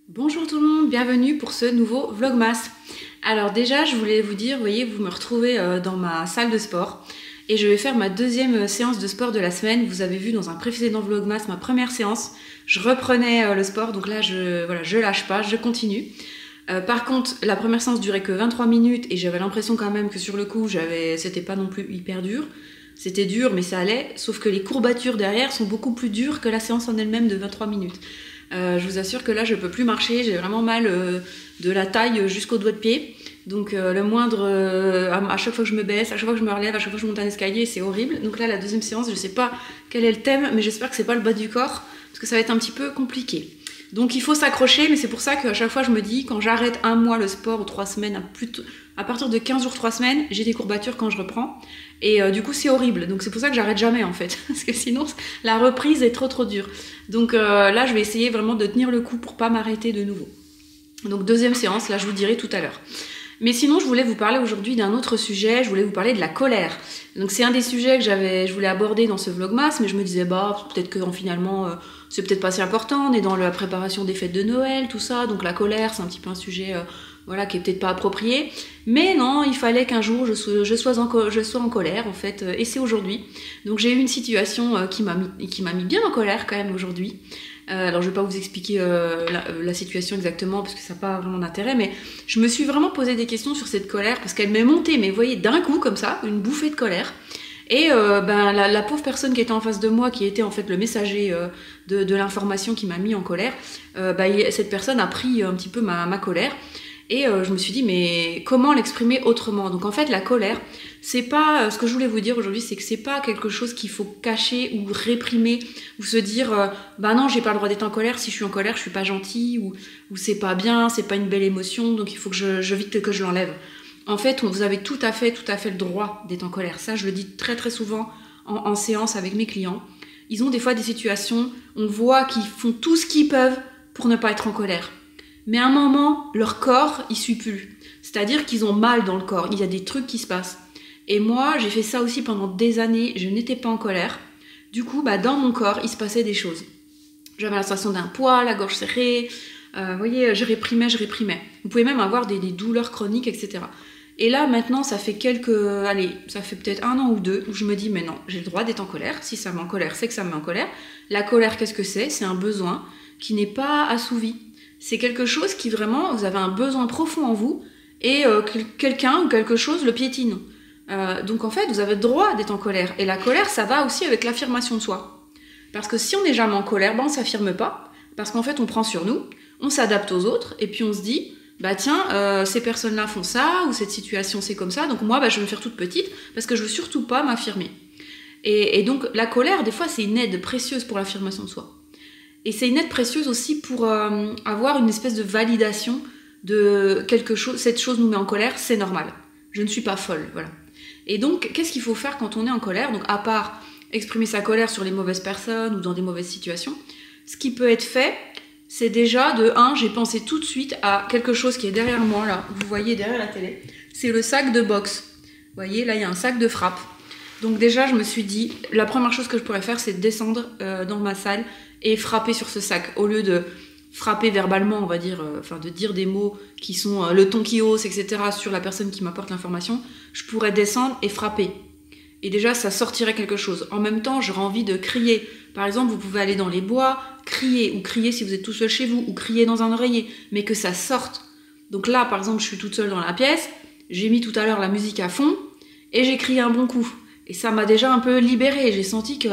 Bonjour tout le monde, bienvenue pour ce nouveau Vlogmas. Alors déjà, je voulais vous dire, vous voyez, vous me retrouvez dans ma salle de sport et je vais faire ma deuxième séance de sport de la semaine. Vous avez vu dans un précédent Vlogmas ma première séance, je reprenais le sport, donc là je lâche pas, je continue. Par contre, la première séance durait que 23 minutes et j'avais l'impression quand même que sur le coup, c'était pas non plus hyper dur. C'était dur, mais ça allait, sauf que les courbatures derrière sont beaucoup plus dures que la séance en elle-même de 23 minutes. Je vous assure que là, je peux plus marcher, j'ai vraiment mal de la taille jusqu'au doigt de pied. Donc le moindre, à chaque fois que je me baisse, à chaque fois que je me relève, à chaque fois que je monte un escalier, c'est horrible. Donc là, la deuxième séance, je sais pas quel est le thème, mais j'espère que c'est pas le bas du corps, parce que ça va être un petit peu compliqué. Donc il faut s'accrocher, mais c'est pour ça qu'à chaque fois je me dis, quand j'arrête un mois le sport ou 3 semaines, à partir de 15 jours, 3 semaines, j'ai des courbatures quand je reprends. Et du coup c'est horrible, donc c'est pour ça que j'arrête jamais en fait, parce que sinon la reprise est trop dure. Donc là je vais essayer vraiment de tenir le coup pour pas m'arrêter de nouveau. Donc deuxième séance, là je vous dirai tout à l'heure. Mais sinon je voulais vous parler aujourd'hui d'un autre sujet, je voulais vous parler de la colère. Donc c'est un des sujets que je voulais aborder dans ce vlogmas, mais je me disais peut-être que finalement c'est peut-être pas si important, on est dans la préparation des fêtes de Noël, tout ça, donc la colère c'est un petit peu un sujet qui est peut-être pas approprié. Mais non, il fallait qu'un jour je sois en colère en fait, et c'est aujourd'hui. Donc j'ai eu une situation qui m'a mis bien en colère quand même aujourd'hui. Alors je vais pas vous expliquer la situation exactement parce que ça n'a pas vraiment d'intérêt, mais je me suis vraiment posé des questions sur cette colère parce qu'elle m'est montée, mais vous voyez, d'un coup comme ça, une bouffée de colère. Et la pauvre personne qui était en face de moi, qui était en fait le messager de l'information qui m'a mis en colère, cette personne a pris un petit peu ma colère. Et je me suis dit, mais comment l'exprimer autrement? Donc en fait, la colère, c'est pas... ce que je voulais vous dire aujourd'hui, c'est que c'est pas quelque chose qu'il faut cacher ou réprimer, ou se dire, non, j'ai pas le droit d'être en colère, si je suis en colère, je suis pas gentil, ou c'est pas bien, c'est pas une belle émotion, donc il faut que je vite que je l'enlève. En fait, vous avez tout à fait le droit d'être en colère. Ça, je le dis très très souvent en séance avec mes clients. Ils ont des fois des situations, on voit qu'ils font tout ce qu'ils peuvent pour ne pas être en colère. Mais à un moment, leur corps, il suit plus. C'est-à-dire qu'ils ont mal dans le corps. Il y a des trucs qui se passent. Et moi, j'ai fait ça aussi pendant des années. Je n'étais pas en colère. Du coup, dans mon corps, il se passait des choses. J'avais la sensation d'un poids, la gorge serrée. Vous voyez, je réprimais. Vous pouvez même avoir des douleurs chroniques, etc. Et là, maintenant, ça fait ça fait peut-être 1 an ou 2 où je me dis, mais non, j'ai le droit d'être en colère. Si ça me met en colère, c'est que ça me met en colère. La colère, qu'est-ce que c'est? C'est un besoin qui n'est pas assouvi. C'est quelque chose qui vraiment, vous avez un besoin profond en vous et quelqu'un ou quelque chose le piétine. Donc en fait, vous avez le droit d'être en colère. Et la colère, ça va aussi avec l'affirmation de soi. Parce que si on n'est jamais en colère, on s'affirme pas. Parce qu'en fait, on prend sur nous, on s'adapte aux autres et puis on se dit, ces personnes-là font ça ou cette situation c'est comme ça, donc moi, je vais me faire toute petite parce que je veux surtout pas m'affirmer. Et donc la colère, des fois, c'est une aide précieuse pour l'affirmation de soi. Et c'est une aide précieuse aussi pour avoir une espèce de validation de quelque chose. Cette chose nous met en colère, c'est normal. Je ne suis pas folle, voilà. Et donc, qu'est-ce qu'il faut faire quand on est en colère? Donc, à part exprimer sa colère sur les mauvaises personnes ou dans des mauvaises situations, ce qui peut être fait, c'est déjà j'ai pensé tout de suite à quelque chose qui est derrière moi, là. Vous voyez derrière la télé. C'est le sac de boxe. Vous voyez, là, il y a un sac de frappe. Donc déjà, je me suis dit, la première chose que je pourrais faire, c'est descendre dans ma salle et frapper sur ce sac. Au lieu de frapper verbalement, on va dire, de dire des mots qui sont le ton qui hausse, etc. sur la personne qui m'apporte l'information, je pourrais descendre et frapper. Et déjà, ça sortirait quelque chose. En même temps, j'aurais envie de crier. Par exemple, vous pouvez aller dans les bois, crier, ou crier si vous êtes tout seul chez vous, ou crier dans un oreiller, mais que ça sorte. Donc là, par exemple, je suis toute seule dans la pièce, j'ai mis tout à l'heure la musique à fond, et j'ai crié un bon coup. Et ça m'a déjà un peu libérée. J'ai senti que,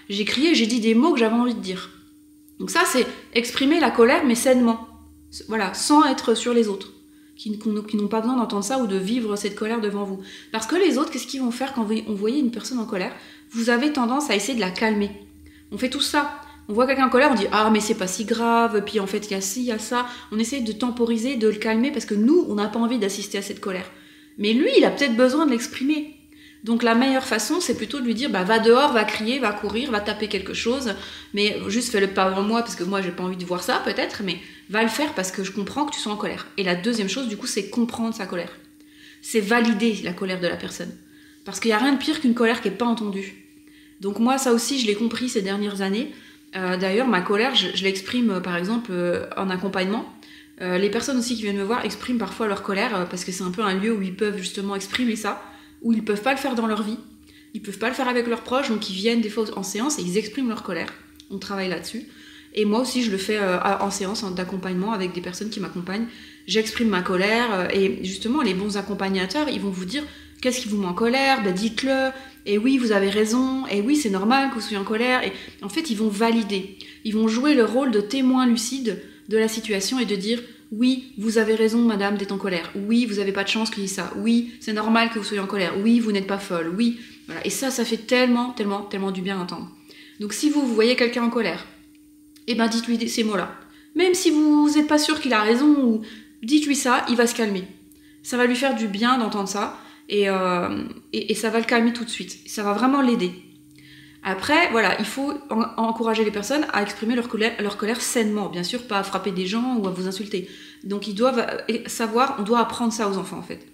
j'ai crié, j'ai dit des mots que j'avais envie de dire. Donc ça, c'est exprimer la colère, mais sainement. Voilà, sans être sur les autres, qui n'ont pas besoin d'entendre ça ou de vivre cette colère devant vous. Parce que les autres, qu'est-ce qu'ils vont faire quand on voit une personne en colère? Vous avez tendance à essayer de la calmer. On fait tout ça. On voit quelqu'un en colère, on dit « Ah, mais c'est pas si grave, puis en fait, il y a ci, il y a ça. » On essaie de temporiser, de le calmer, parce que nous, on n'a pas envie d'assister à cette colère. Mais lui, il a peut-être besoin de l'exprimer. Donc la meilleure façon, c'est plutôt de lui dire va dehors, va crier, va courir, va taper quelque chose, mais juste fais-le pas avant moi parce que moi j'ai pas envie de voir ça peut-être, mais va le faire parce que je comprends que tu sois en colère. Et la deuxième chose du coup, c'est comprendre sa colère. C'est valider la colère de la personne. Parce qu'il n'y a rien de pire qu'une colère qui n'est pas entendue. Donc moi ça aussi je l'ai compris ces dernières années. D'ailleurs, ma colère, je l'exprime par exemple en accompagnement. Les personnes aussi qui viennent me voir expriment parfois leur colère parce que c'est un peu un lieu où ils peuvent justement exprimer ça, où ils peuvent pas le faire dans leur vie, ils peuvent pas le faire avec leurs proches, donc ils viennent des fois en séance et ils expriment leur colère. On travaille là-dessus. Et moi aussi, je le fais en séance d'accompagnement avec des personnes qui m'accompagnent. J'exprime ma colère et justement, les bons accompagnateurs, ils vont vous dire qu'est-ce qui vous met en colère, ben dites-le. Et oui, vous avez raison. Et oui, c'est normal que vous soyez en colère. Et en fait, ils vont valider. Ils vont jouer le rôle de témoin lucide de la situation et de dire oui, vous avez raison, madame, d'être en colère. Oui, vous n'avez pas de chance qu'il y ait ça. Oui, c'est normal que vous soyez en colère. Oui, vous n'êtes pas folle. Oui, voilà. Et ça fait tellement, tellement, tellement du bien à entendre. Donc, si vous voyez quelqu'un en colère, eh ben dites-lui ces mots-là. Même si vous n'êtes pas sûr qu'il a raison, ou dites-lui ça, il va se calmer. Ça va lui faire du bien d'entendre ça, et ça va le calmer tout de suite. Ça va vraiment l'aider. Après, voilà, il faut encourager les personnes à exprimer leur colère sainement. Bien sûr, pas à frapper des gens ou à vous insulter. Donc ils doivent savoir, on doit apprendre ça aux enfants en fait.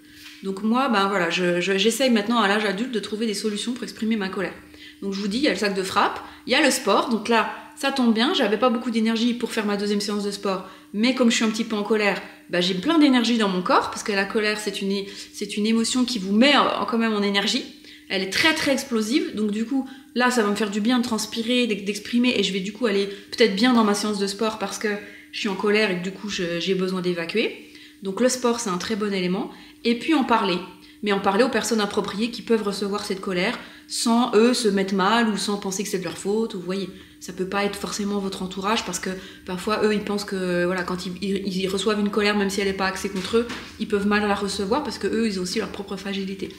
Donc moi, ben voilà, j'essaye maintenant à l'âge adulte de trouver des solutions pour exprimer ma colère. Donc je vous dis, il y a le sac de frappe, il y a le sport, donc là, ça tombe bien, j'avais pas beaucoup d'énergie pour faire ma deuxième séance de sport, mais comme je suis un petit peu en colère, bah j'ai plein d'énergie dans mon corps, parce que la colère, c'est une émotion qui vous met quand même en énergie. Elle est très très explosive, donc du coup, là, ça va me faire du bien de transpirer, d'exprimer, et je vais du coup aller peut-être bien dans ma séance de sport parce que je suis en colère et que du coup, j'ai besoin d'évacuer. Donc le sport, c'est un très bon élément. Et puis en parler. Mais en parler aux personnes appropriées qui peuvent recevoir cette colère sans eux se mettre mal ou sans penser que c'est de leur faute. Vous voyez, ça peut pas être forcément votre entourage parce que parfois eux ils pensent que voilà, quand ils reçoivent une colère, même si elle n'est pas axée contre eux, ils peuvent mal la recevoir parce que eux ils ont aussi leur propre fragilité.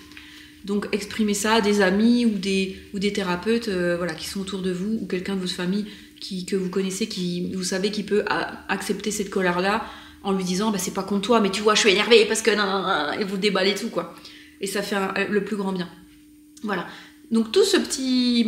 Donc exprimez ça à des amis ou des thérapeutes voilà, qui sont autour de vous ou quelqu'un de votre famille que vous connaissez, qui vous savez qui peut accepter cette colère-là en lui disant bah, c'est pas contre toi mais tu vois je suis énervée parce que non, et vous déballez tout quoi. Et ça fait le plus grand bien. Voilà. Donc tout ce petit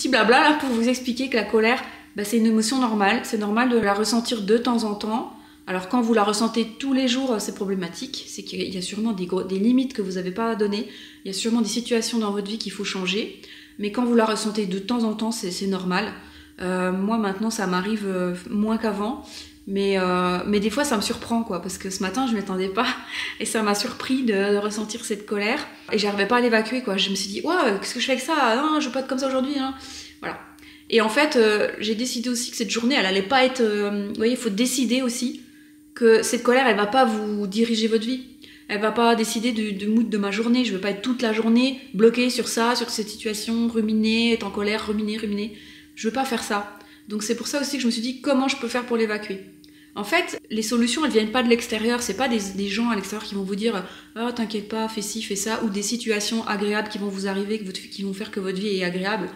blabla là pour vous expliquer que la colère bah, c'est une émotion normale, c'est normal de la ressentir de temps en temps. Alors quand vous la ressentez tous les jours, c'est problématique, c'est qu'il y a sûrement des limites que vous n'avez pas à donner, il y a sûrement des situations dans votre vie qu'il faut changer, mais quand vous la ressentez de temps en temps, c'est normal. Moi maintenant ça m'arrive moins qu'avant, mais des fois ça me surprend quoi, parce que ce matin je m'attendais pas et ça m'a surpris de ressentir cette colère et j'arrivais pas à l'évacuer quoi. Je me suis dit ouais, qu'est-ce que je fais avec ça, non, je veux pas être comme ça aujourd'hui, hein. Voilà. Et en fait j'ai décidé aussi que cette journée elle allait pas être vous voyez, il faut décider aussi que cette colère elle va pas vous diriger votre vie, elle va pas décider du mood de ma journée. Je veux pas être toute la journée bloquée sur ça, sur cette situation, ruminer, être en colère, ruminer. Je veux pas faire ça. Donc c'est pour ça aussi que je me suis dit comment je peux faire pour l'évacuer. En fait, les solutions, elles viennent pas de l'extérieur, c'est pas des gens à l'extérieur qui vont vous dire « Oh, t'inquiète pas, fais ci, fais ça », ou des situations agréables qui vont vous arriver, qui vont faire que votre vie est agréable.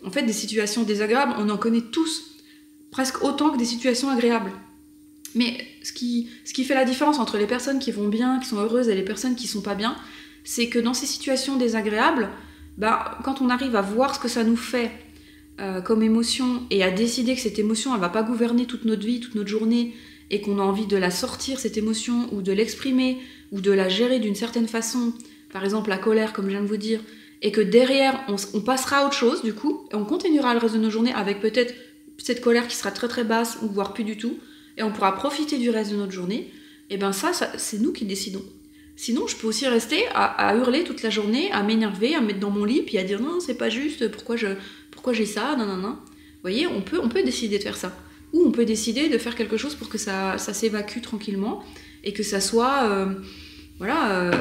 En fait, des situations désagréables, on en connaît tous, presque autant que des situations agréables. Mais ce qui fait la différence entre les personnes qui vont bien, qui sont heureuses, et les personnes qui sont pas bien, c'est que dans ces situations désagréables, bah, quand on arrive à voir ce que ça nous fait comme émotion et à décider que cette émotion elle va pas gouverner toute notre vie, toute notre journée et qu'on a envie de la sortir cette émotion ou de l'exprimer ou de la gérer d'une certaine façon, par exemple la colère comme je viens de vous dire, et que derrière on passera à autre chose du coup et on continuera le reste de nos journées avec peut-être cette colère qui sera très très basse ou voire plus du tout et on pourra profiter du reste de notre journée, et ben ça c'est nous qui décidons. Sinon, je peux aussi rester à hurler toute la journée, à m'énerver, à me mettre dans mon lit, puis à dire non, c'est pas juste, pourquoi j'ai ça, non. Vous voyez, on peut décider de faire ça. Ou on peut décider de faire quelque chose pour que ça s'évacue tranquillement et que ça soit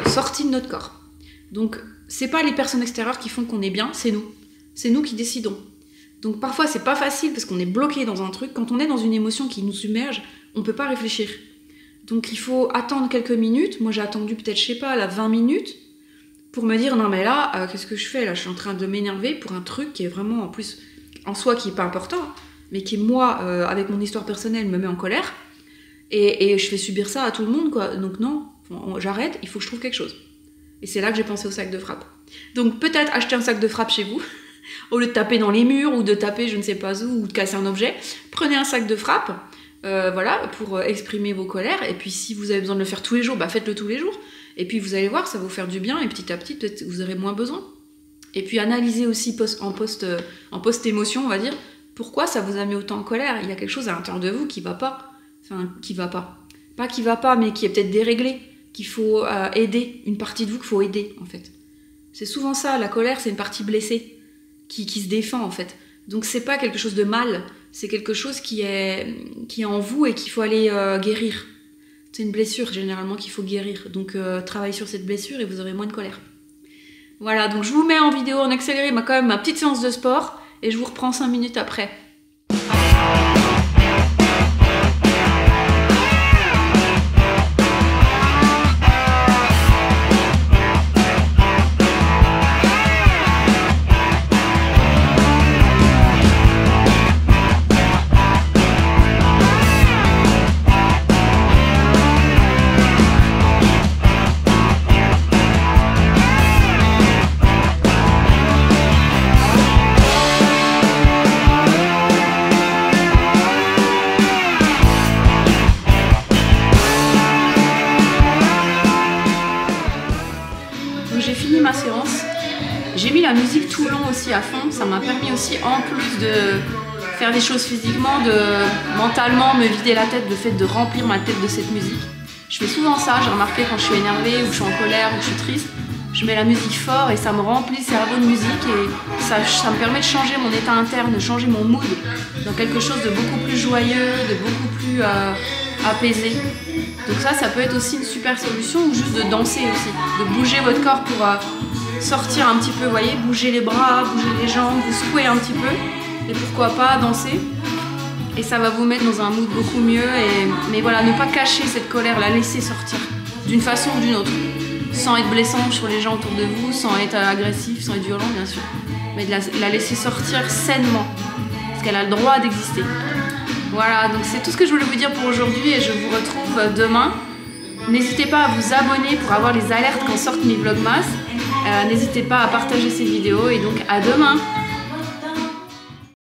sorti de notre corps. Donc, c'est pas les personnes extérieures qui font qu'on est bien, c'est nous. C'est nous qui décidons. Donc parfois, c'est pas facile parce qu'on est bloqué dans un truc. Quand on est dans une émotion qui nous submerge, on peut pas réfléchir. Donc il faut attendre quelques minutes. Moi j'ai attendu peut-être, je sais pas, là 20 minutes pour me dire non mais là, qu'est-ce que je fais là? Je suis en train de m'énerver pour un truc qui est vraiment en plus en soi qui est pas important, mais qui moi, avec mon histoire personnelle, me met en colère. Et je fais subir ça à tout le monde quoi. Donc non, j'arrête, il faut que je trouve quelque chose. Et c'est là que j'ai pensé au sac de frappe. Donc peut-être acheter un sac de frappe chez vous, au lieu de taper dans les murs ou de taper je ne sais pas où ou de casser un objet, prenez un sac de frappe. Pour exprimer vos colères, et puis si vous avez besoin de le faire tous les jours, bah faites-le tous les jours, et puis vous allez voir, ça va vous faire du bien, et petit à petit, peut-être vous aurez moins besoin. Et puis analysez aussi en post-émotion, on va dire, Pourquoi ça vous a mis autant en colère? Il y a quelque chose à l'intérieur de vous qui va pas. Enfin, qui va pas. Pas qui va pas, mais qui est peut-être déréglé. Qu'il faut aider. Une partie de vous qu'il faut aider, en fait. C'est souvent ça, la colère, c'est une partie blessée. Qui se défend, en fait. Donc c'est pas quelque chose de mal. C'est quelque chose qui est en vous et qu'il faut aller guérir. C'est une blessure, généralement, qu'il faut guérir. Donc travaillez sur cette blessure et vous aurez moins de colère. Voilà, donc je vous mets en vidéo en accéléré quand même ma petite séance de sport. Et je vous reprends 5 minutes après. J'ai fini ma séance, j'ai mis la musique tout le long aussi à fond, ça m'a permis aussi en plus de faire des choses physiquement, de mentalement me vider la tête, le fait de remplir ma tête de cette musique. Je fais souvent ça, j'ai remarqué quand je suis énervée ou je suis en colère ou je suis triste, je mets la musique fort et ça me remplit le cerveau de musique et ça me permet de changer mon état interne, de changer mon mood dans quelque chose de beaucoup plus joyeux, de beaucoup plus apaisé. Donc ça peut être aussi une super solution, ou juste de danser aussi, de bouger votre corps pour sortir un petit peu, vous voyez, bouger les bras, bouger les jambes, vous secouer un petit peu, et pourquoi pas danser. Et ça va vous mettre dans un mood beaucoup mieux, mais voilà, ne pas cacher cette colère, la laisser sortir, d'une façon ou d'une autre, sans être blessant sur les gens autour de vous, sans être agressif, sans être violent bien sûr, mais de la laisser sortir sainement, parce qu'elle a le droit d'exister. Voilà, donc c'est tout ce que je voulais vous dire pour aujourd'hui et je vous retrouve demain. N'hésitez pas à vous abonner pour avoir les alertes quand sortent mes vlogmas. N'hésitez pas à partager ces vidéos et donc à demain.